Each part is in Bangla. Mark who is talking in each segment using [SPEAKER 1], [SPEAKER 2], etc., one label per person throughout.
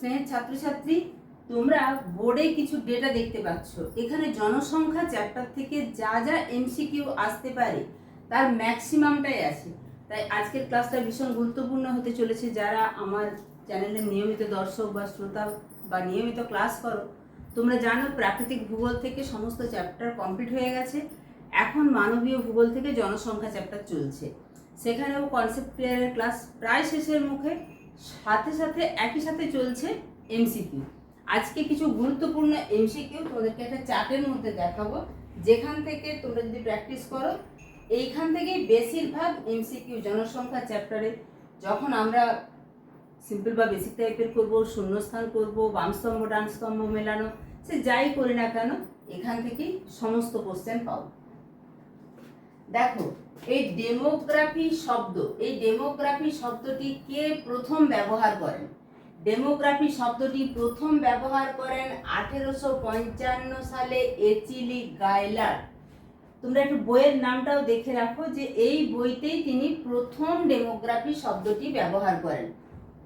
[SPEAKER 1] শ্রেণীর ছাত্রছাত্রী, তোমরা বোর্ডে কিছু ডেটা দেখতে পাচ্ছ। এখানে জনসংখ্যা চ্যাপ্টার থেকে যা যা এমসিকিউ আসতে পারে তার ম্যাক্সিমামটাই আছে। তাই আজকের ক্লাসটা ভীষণ গুরুত্বপূর্ণ হতে চলেছে। যারা আমার চ্যানেলের নিয়মিত দর্শক বা শ্রোতা বা নিয়মিত ক্লাস করো, তোমরা জানো প্রাকৃতিক ভূগোল থেকে সমস্ত চ্যাপ্টার কমপ্লিট হয়ে গেছে। এখন মানবীয় ভূগোল থেকে জনসংখ্যা চ্যাপ্টার চলছে। সেখানেও কনসেপ্ট ক্লিয়ারের ক্লাস প্রায় শেষের মুখে, সাথে সাথে একই সাথে চলছে এমসিকিউ। আজকে কিছু গুরুত্বপূর্ণ এমসিকিউ তোমাদেরকে একটা চার্টের মধ্যে দেখাবো, যেখান থেকে তোমরা যদি প্র্যাকটিস করো এইখান থেকেই বেশিরভাগ এমসিকিউ জনসংখ্যা চ্যাপ্টারে, যখন আমরা সিম্পল বা বেসিক টাইপের করবো, শূন্যস্থান করবো, বাম স্তম্ভ ডান স্তম্ভ মেলানো, সে যাই করি না কেন এখান থেকেই সমস্ত কোশ্চেন পাবো। দেখো, এই ডেমোগ্রাফি শব্দটি কে প্রথম ব্যবহার করেন? ডেমোগ্রাফি শব্দটি প্রথম ব্যবহার করেন 1855 সালে এচিলি গায়লার। তোমরা একটু বইয়ের নামটাও দেখে রাখো যে এই বইতেই তিনি প্রথম ডেমোগ্রাফি শব্দটি ব্যবহার করেন।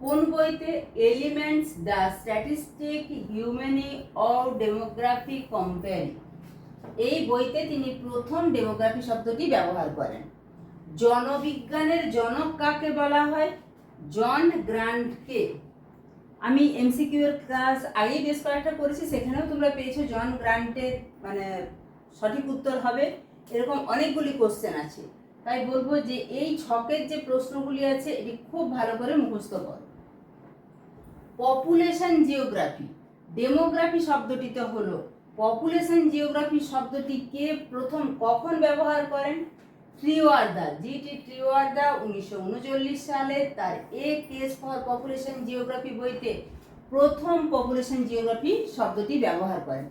[SPEAKER 1] কোন বইতে? এলিমেন্টস দ্য স্ট্যাটিস্টিক হিউম্যানি অর ডেমোগ্রাফি কম্পেয়ারি, এই বইতে তিনি প্রথম ডেমোগ্রাফি শব্দটি ব্যবহার করেন। জনবিজ্ঞানের জনক কাকে বলা হয়? জন গ্রান্টকে। আমি এমসিকিউ এর ক্লাস আগেই বেশ কয়েকটা করেছি, সেখানেও তোমরা পেয়েছো জন গ্রান্টের সঠিক উত্তর হবে এরকম অনেকগুলি কোশ্চেন আছে। তাই বলবো যে এই ছকের যে প্রশ্নগুলি আছে এটি খুব ভালো করে মুখস্থ করো। পপুলেশন জিওগ্রাফি, ডেমোগ্রাফি শব্দটিতে হলো পপুলেশন জিওগ্রাফি শব্দটি কে প্রথম কখন ব্যবহার করেন? ট্রিওয়ার্দা, জিটি ট্রিওয়ার্দা 1939 সালে তার এ কেস ফর পপুলেশন জিওগ্রাফি বইতে প্রথম পপুলেশন জিওগ্রাফি শব্দটি ব্যবহার করেন।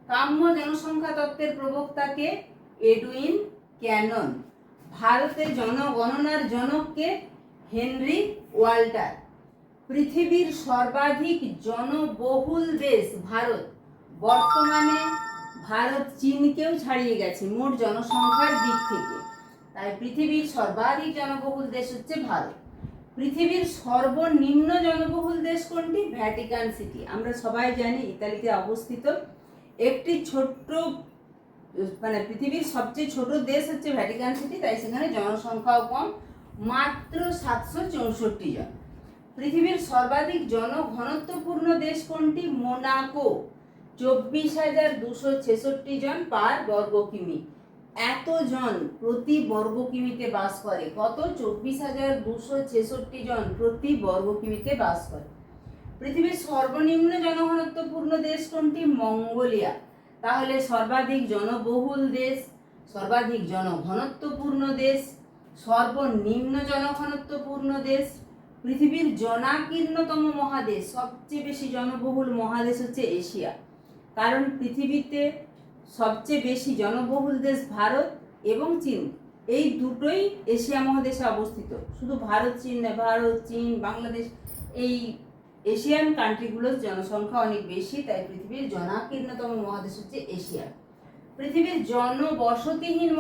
[SPEAKER 1] কাম্য জনসংখ্যা তত্ত্বের প্রবক্তাকে? Edwin Canon. ভারতের জনগণনার জনককে? Henry Walter. পৃথিবীর সর্বাধিক জনবহুল দেশ ভারত। বর্তমানে ভারত চীনকেও ছাড়িয়ে গেছে মোট জনসংখ্যার দিক থেকে। তাই পৃথিবীর সর্বাধিক জনবহুল দেশ হচ্ছে ভারত। পৃথিবীর সর্বনিম্ন জনবহুল দেশ কোনটি? Vatican city. আমরা সবাই জানি ইতালিতে অবস্থিত একটি ছোট্ট পৃথিবীর সবচেয়ে ছোট দেশ হচ্ছে ভ্যাটিকান সিটি, তাই সেখানে জনসংখ্যাও কম, মাত্র 764 জন। পৃথিবীর সর্বাধিক জনঘনত্বপূর্ণ দেশ কোনটি? মোনাকো, 24,266 জন পার বর্গ কিমি। এত জন প্রতি বর্গ কিমিতে বাস করে। কত? 24,266 জন প্রতি বর্গ কিমিতে বাস করে। পৃথিবীর সর্বনিম্ন জনঘনত্বপূর্ণ দেশ কোনটি? মঙ্গোলিয়া। তাহলে সর্বাধিক জনবহুল দেশ, সর্বাধিক জনঘনত্বপূর্ণ দেশ, সর্বনিম্ন জনঘনত্বপূর্ণ দেশ। পৃথিবীর জনাকীর্ণতম মহাদেশ, সবচেয়ে বেশি জনবহুল মহাদেশ হচ্ছে এশিয়া। কারণ পৃথিবীতে সবচেয়ে বেশি জনবহুল দেশ ভারত এবং চীন, এই দুটোই এশিয়া মহাদেশে অবস্থিত। শুধু ভারত চীন নয়, ভারত চীন বাংলাদেশ, এই এশিয়ান কান্ট্রিগুলোর জনসংখ্যা অনেক বেশি, তাই পৃথিবীর জনাকীর্ণতম মহাদেশ হচ্ছে এশিয়া। পৃথিবীর জনবসতিহীন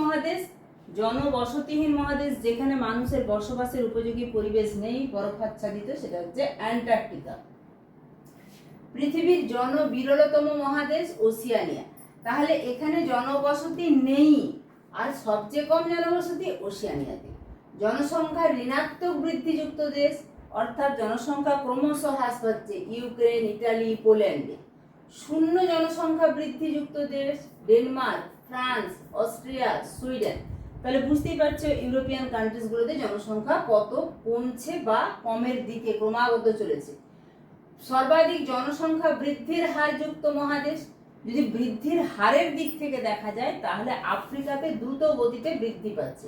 [SPEAKER 1] মহাদেশ যেখানে মানুষের বসবাসের উপযোগী পরিবেশ নেই, বরফাচ্ছাদিত, সেটা হচ্ছে অ্যান্টার্কটিকা। পৃথিবীর জনবিরলতম মহাদেশ ওসিয়ানিয়া। তাহলে এখানে জনবসতি নেই, আর সবচেয়ে কম জনবসতি ওসিয়ানিয়াতে। জনসংখ্যা ঋণাত্মক বৃদ্ধিযুক্ত দেশ, অর্থাৎ জনসংখ্যা ক্রমশ হ্রাস পাচ্ছে, ইউক্রেন, ইটালি, পোল্যান্ডে। শূন্য জনসংখ্যা বৃদ্ধিযুক্ত দেশ ডেনমার্ক, ফ্রান্স, অস্ট্রিয়া, সুইডেন। তাহলে বুঝতেই পারছো ইউরোপিয়ান কান্ট্রিজগুলোতে জনসংখ্যা কত কমছে বা কমের দিকে ক্রমাগত চলেছে। সর্বাধিক জনসংখ্যা বৃদ্ধির হার যুক্ত মহাদেশ, যদি বৃদ্ধির হারের দিক থেকে দেখা যায় তাহলে আফ্রিকাতে দ্রুত গতিতে বৃদ্ধি পাচ্ছে।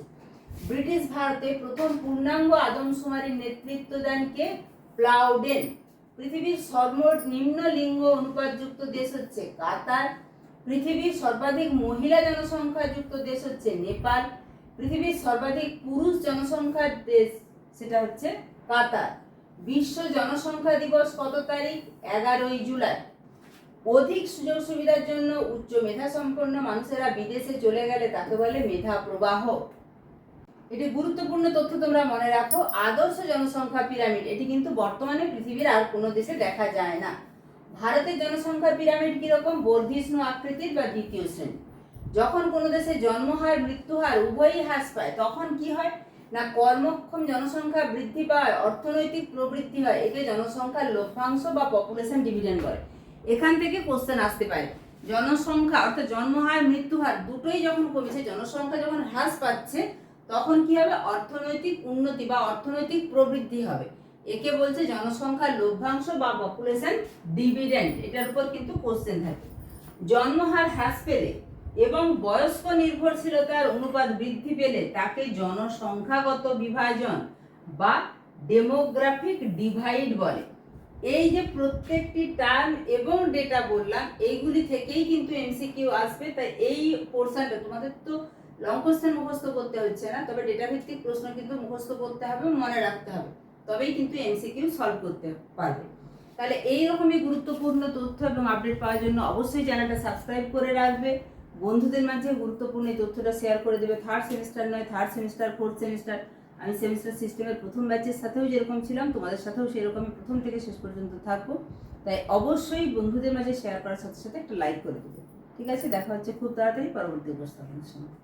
[SPEAKER 1] ব্রিটিশ ভারতে প্রথম পূর্ণাঙ্গ আদমশুমারির নেতৃত্ব দেন কে? প্লাউডেন। পৃথিবীর সর্বনিম্ন লিঙ্গ অনুপাতযুক্ত দেশ হচ্ছে কাতার। পৃথিবীর সর্বাধিক মহিলা জনসংখ্যা যুক্ত দেশ হচ্ছে নেপাল। পৃথিবীর সর্বাধিক পুরুষ সংখ্যার দেশ সেটা হচ্ছে কাতার। বিশ্ব জনসংখ্যা দিবস কত তারিখ? 11ই জুলাই। অধিক সুযোগ সুবিধার জন্য উচ্চ মেধা সম্পন্ন মানুষেরা বিদেশে চলে গেলে তাকে বলে মেধা প্রবাহ। এটি গুরুত্বপূর্ণ তথ্য তোমরা মনে রাখো। আদর্শ জনসংখ্যা পিরামিড এটি কিন্তু বর্তমানে পৃথিবীর আর কোনো দেশে দেখা যায় না। ভারতের জনসংখ্যা পিরামিড কিরকম? বর্ধিষ্ণু আকৃতির বা দ্বিতীয় শ্রেণী। যখন কোনো দেশে জন্মহার মৃত্যুহার উভয়ই হ্রাস পায় তখন কি হয় না, কর্মক্ষম জনসংখ্যা বৃদ্ধি পায়, অর্থনৈতিক প্রবৃদ্ধি হয়, একে জনসংখ্যার লভ্যাংশ বা পপুলেশন ডিভিডেন্ড বলে। এখান থেকে কোশ্চেন আসতে পারে। জনসংখ্যা অর্থাৎ জন্মহার মৃত্যুহার দুটোই যখন কমেছে, জনসংখ্যা যখন হ্রাস পাচ্ছে তখন কি হবে? অর্থনৈতিক উন্নতি বা অর্থনৈতিক প্রবৃদ্ধি হবে। একে বলছে জনসংখ্যার লভ্যাংশ বা পপুলেশন ডিভিডেন্ড। এটার উপর কিন্তু কোশ্চেন থাকে। জন্মহার হ্রাস পেলে এবং বয়স্ক নির্ভরশীলতার অনুপাত বৃদ্ধি পেলে তাকে জনসংখ্যাগত বিভাজন বা ডেমোগ্রাফিক ডিভাইড বলে। এই যে প্রত্যেকটি টার্ম এবং ডেটা বললাম, এইগুলি থেকেই কিন্তু এমসিকিউ আসবে। তাই এই পোর্শনটা তোমাদের তো লং কোশ্চেন মুখস্থ করতে হচ্ছে না, তবে ডেটা ভিত্তিক প্রশ্ন কিন্তু মুখস্থ করতে হবে, মনে রাখতে হবে, তবেই কিন্তু এমসিকিউ সলভ করতে পারবে। তাহলে এইরকমই গুরুত্বপূর্ণ তথ্য এবং আপডেট পাওয়ার জন্য অবশ্যই চ্যানেলটা সাবস্ক্রাইব করে রাখবে। বন্ধুদের মাঝে গুরুত্বপূর্ণ এই তথ্যটা শেয়ার করে দেবে। থার্ড সেমিস্টার নয়, থার্ড সেমিস্টার, ফোর্থ সেমিস্টার, আমি সেমিস্টার সিস্টেমের প্রথম ব্যাচের সাথেও যেরকম ছিলাম তোমাদের সাথেও সেরকমই প্রথম থেকে শেষ পর্যন্ত থাকবো। তাই অবশ্যই বন্ধুদের মাঝে শেয়ার করার সাথে সাথে একটা লাইক করে দেবে। ঠিক আছে, দেখা হচ্ছে খুব তাড়াতাড়ি পরবর্তী উপস্থাপনের সময়।